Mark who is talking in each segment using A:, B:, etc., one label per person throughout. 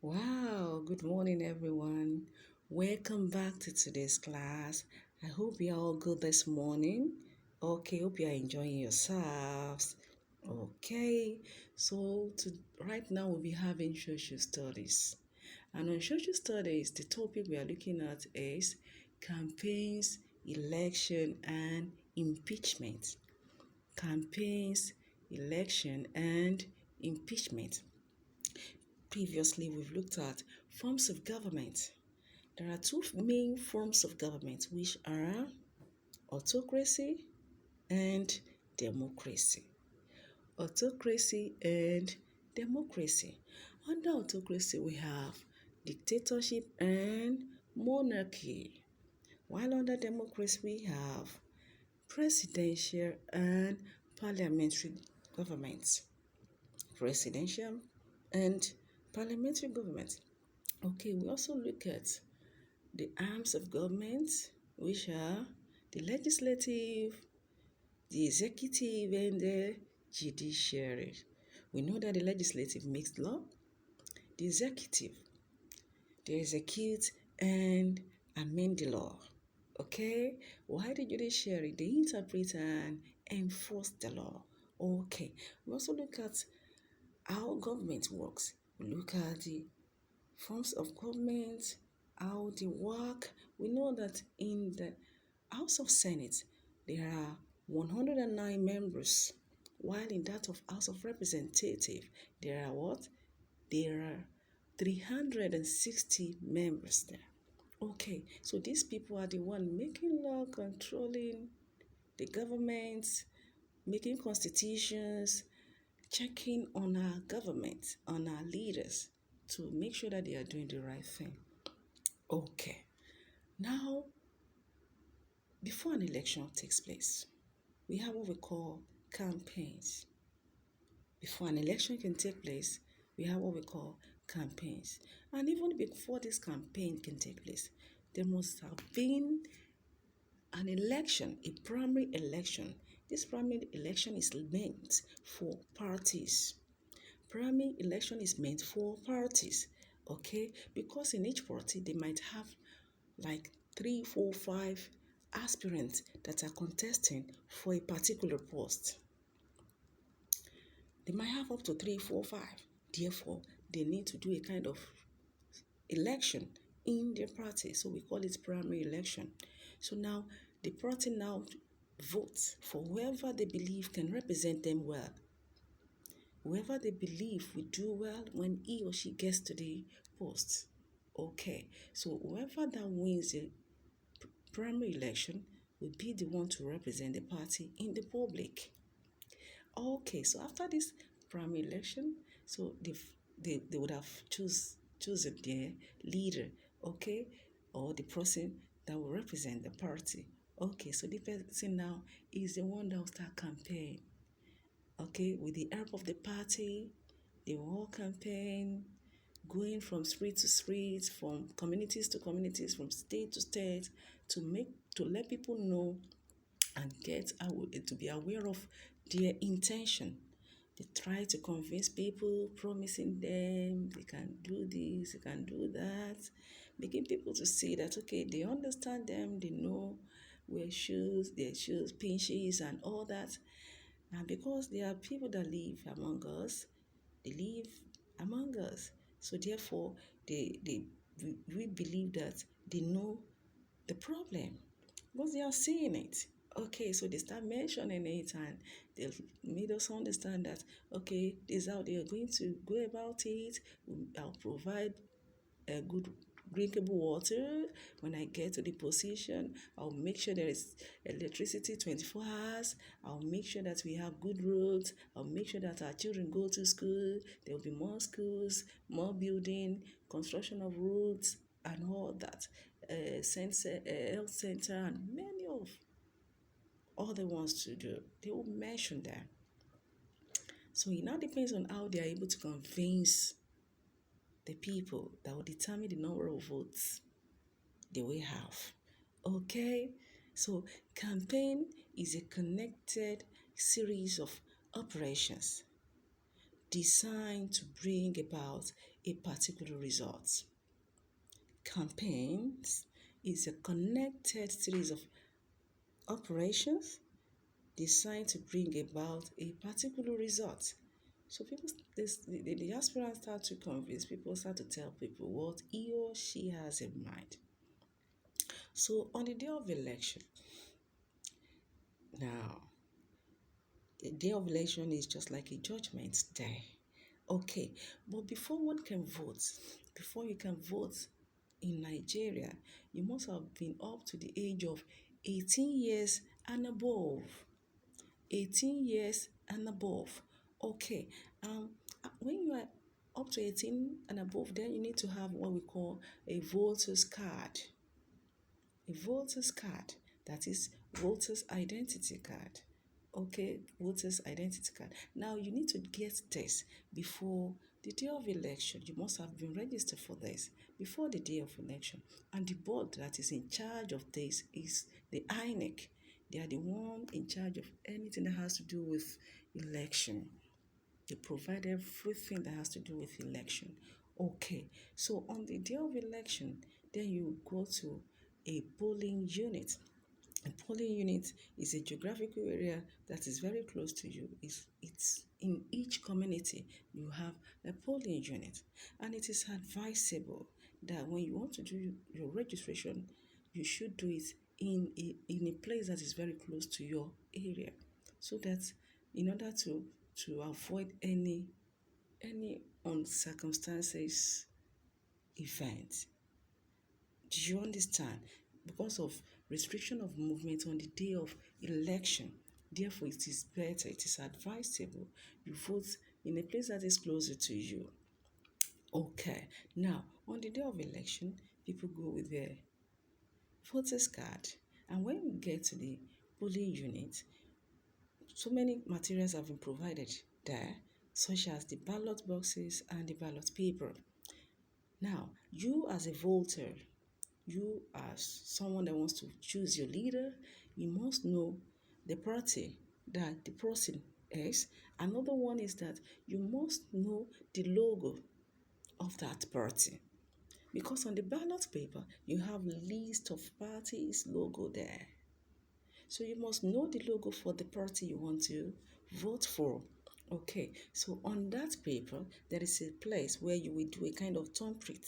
A: Wow, good morning, everyone. Welcome back to today's class. I hope you're all good this morning. Okay, hope you're enjoying yourselves. Okay, so right now we'll be having social studies. And on social studies, the topic we are looking at is campaigns, election, and impeachment. Campaigns, election, and impeachment. Previously, we've looked at forms of government. There are two main forms of government, which are autocracy and democracy. Autocracy and democracy. Under autocracy, we have dictatorship and monarchy, while under democracy, we have presidential and parliamentary governments. Presidential and parliamentary government. Okay, we also look at the arms of government, which are the legislative, the executive, and the judiciary. We know that the legislative makes law, the executive, they execute and amend the law. Okay, why the judiciary? They interpret and enforce the law. Okay, we also look at how government works. We look at the forms of government, how they work. We know that in the House of Senate, there are 109 members, while in that of House of Representative, there are what? There are 360 members there. Okay, so these people are the one making law, controlling the government, making constitutions, checking on our government, on our leaders to make sure that they are doing the right thing. Okay, now before an election takes place, we have what we call campaigns. Before an election can take place, we have what we call campaigns. And even before this campaign can take place, there must have been an election, a primary election. This primary election is meant for parties. Primary election is meant for parties, okay? Because in each party, they might have like 3, 4, 5 aspirants that are contesting for a particular post. They might have up to 3, 4, 5. Therefore, they need to do a kind of election in their party. So we call it primary election. So now the party now votes for whoever they believe can represent them well. Whoever they believe will do well when he or she gets to the post. Okay, so whoever that wins the primary election will be the one to represent the party in the public. Okay, so after this primary election, so they would have chosen their leader, okay, or the person that will represent the party. Okay, so the person now is the one that will start campaign. Okay, with the help of the party, they will all campaign, going from street to street, from communities to communities, from state to state, to let people know and get to be aware of their intention. They try to convince people, promising them they can do this, they can do that, making people to see that okay, they understand them, they know where their shoes pinches and all that. And because there are people that live among us, they live among us. So therefore, we believe that they know the problem because they are seeing it. Okay, so they start mentioning it and they made us understand that okay, this is how they are going to go about it. I'll provide a good drinkable water. When I get to the position, I'll make sure there is electricity 24 hours. I'll make sure that we have good roads. I'll make sure that our children go to school. There will be more schools, more building, construction of roads, and all that. Health center, and many of other ones to do. They will mention that. So it now depends on how they are able to convince the people that will determine the number of votes they will have. Okay? So campaign is a connected series of operations designed to bring about a particular result. Campaigns is a connected series of operations designed to bring about a particular result. So people, the aspirant start to convince people, start to tell people what he or she has in mind. So on the day of election, now, the day of election is just like a judgment day. Okay, but before one can vote, before you can vote in Nigeria, you must have been up to the age of 18 years and above. 18 years and above. Okay, when you are up to 18 and above, then you need to have what we call a voter's card. A voter's card, that is voter's identity card. Okay, voter's identity card. Now you need to get this before the day of election. You must have been registered for this before the day of election. And the board that is in charge of this is the INEC. They are the one in charge of anything that has to do with election. They provide everything that has to do with election. Okay, so on the day of election, then you go to a polling unit. A polling unit is a geographical area that is very close to you. It's in each community you have a polling unit, and it is advisable that when you want to do your registration, you should do it in a place that is very close to your area, so that in order to avoid any uncircumstances event. Do you understand? Because of restriction of movement on the day of election, therefore it is better, it is advisable you vote in a place that is closer to you. Okay, now on the day of election, people go with their voter's card, and when you get to the polling unit, so many materials have been provided there, such as the ballot boxes and the ballot paper. Now, you as a voter, you as someone that wants to choose your leader, you must know the party that the person is. Another one is that you must know the logo of that party. Because on the ballot paper, you have a list of parties logo there. So you must know the logo for the party you want to vote for. Okay, so on that paper, there is a place where you will do a kind of thumbprint.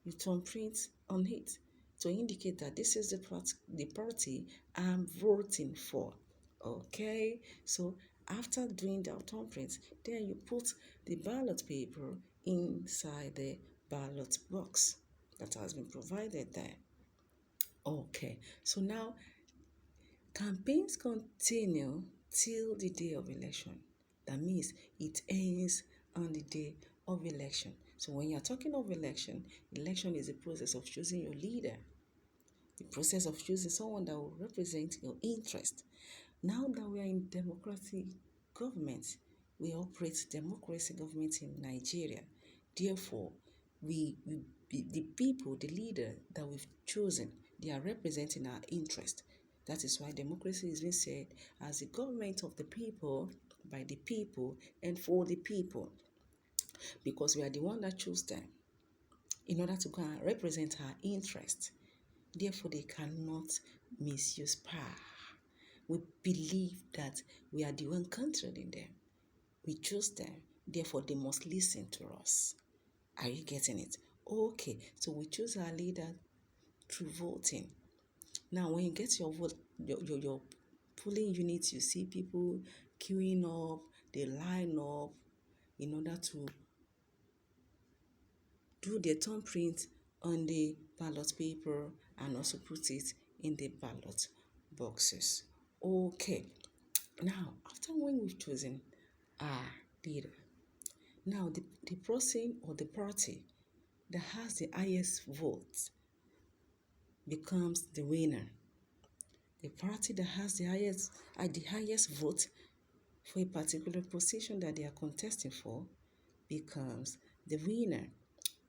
A: You thumbprint on it to indicate that this is the party I'm voting for. Okay, so after doing the thumbprint, then you put the ballot paper inside the ballot box that has been provided there. Okay, so now campaigns continue till the day of election. That means it ends on the day of election. So when you're talking of election, election is a process of choosing your leader, the process of choosing someone that will represent your interest. Now that we are in democratic government, we operate democracy government in Nigeria. Therefore, the people, the leader that we've chosen, they are representing our interest. That is why democracy is being said as the government of the people, by the people, and for the people. Because we are the one that choose them in order to go and represent our interest. Therefore, they cannot misuse power. We believe that we are the one controlling them. We choose them. Therefore, they must listen to us. Are you getting it? Okay, so we choose our leader through voting. Now, when you get your vote, your polling unit, you see people queuing up, they line up in order to do their thumbprint on the ballot paper and also put it in the ballot boxes. Okay, now after when we've chosen our leader, now the person or the party that has the highest votes becomes the winner. The party that has the highest vote for a particular position that they are contesting for becomes the winner.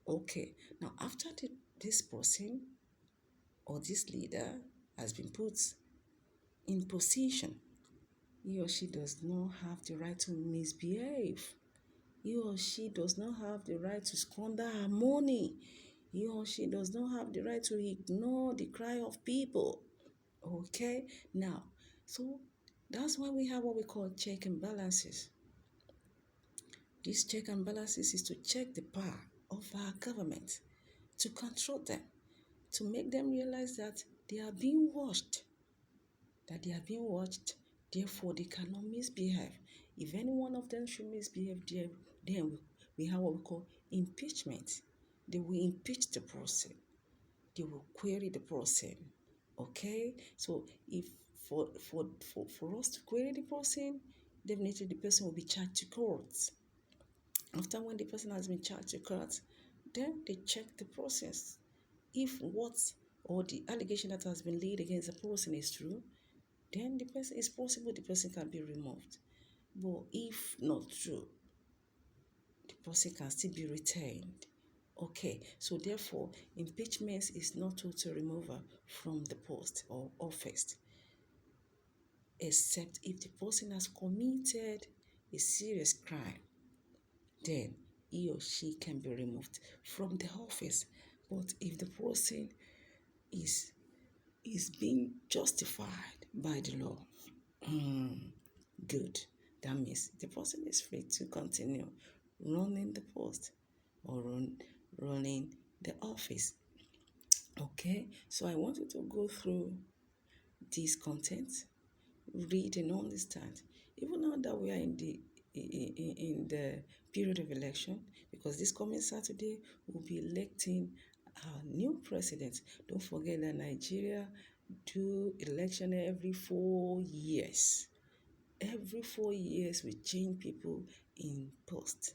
A: Okay, now after this person or this leader has been put in position, he or she does not have the right to misbehave. He or she does not have the right to squander our money. He or she does not have the right to ignore the cry of people. Okay? Now, so that's why we have what we call check and balances. This check and balances is to check the power of our government, to control them, to make them realize that they are being watched, therefore they cannot misbehave. If any one of them should misbehave, then we have what we call impeachment. They will impeach the person. They will query the person. Okay? So if for us to query the person, definitely the person will be charged to court. After when the person has been charged to court, then they check the process. If what or the allegation that has been laid against the person is true, then the person it's possible the person can be removed. But if not true, the person can still be retained. Okay, so therefore, impeachment is not total removal from the post or office, except if the person has committed a serious crime, then he or she can be removed from the office. But if the person is is being justified by the law, good. That means the person is free to continue running the post or running the office. Okay, so I want you to go through this content, read and understand. Even now that we are in the period of election, because this coming Saturday we'll be electing our new president. Don't forget that Nigeria do election every 4 years. Every 4 years we change people in post.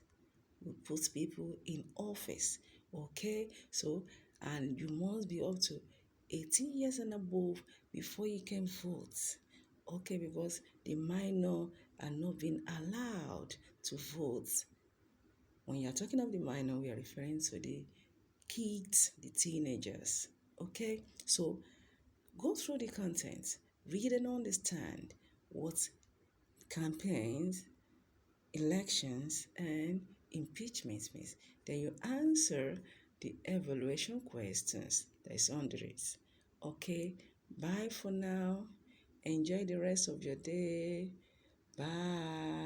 A: We put people in office. Okay, so and you must be up to 18 years and above before you can vote. Okay, because the minor are not being allowed to vote. When you're talking of the minor, we are referring to the kids, the teenagers. Okay, so go through the content, read and understand what campaigns, elections, and impeachment means. Then you answer the evaluation questions that is under it. Okay, bye for now. Enjoy the rest of your day. Bye.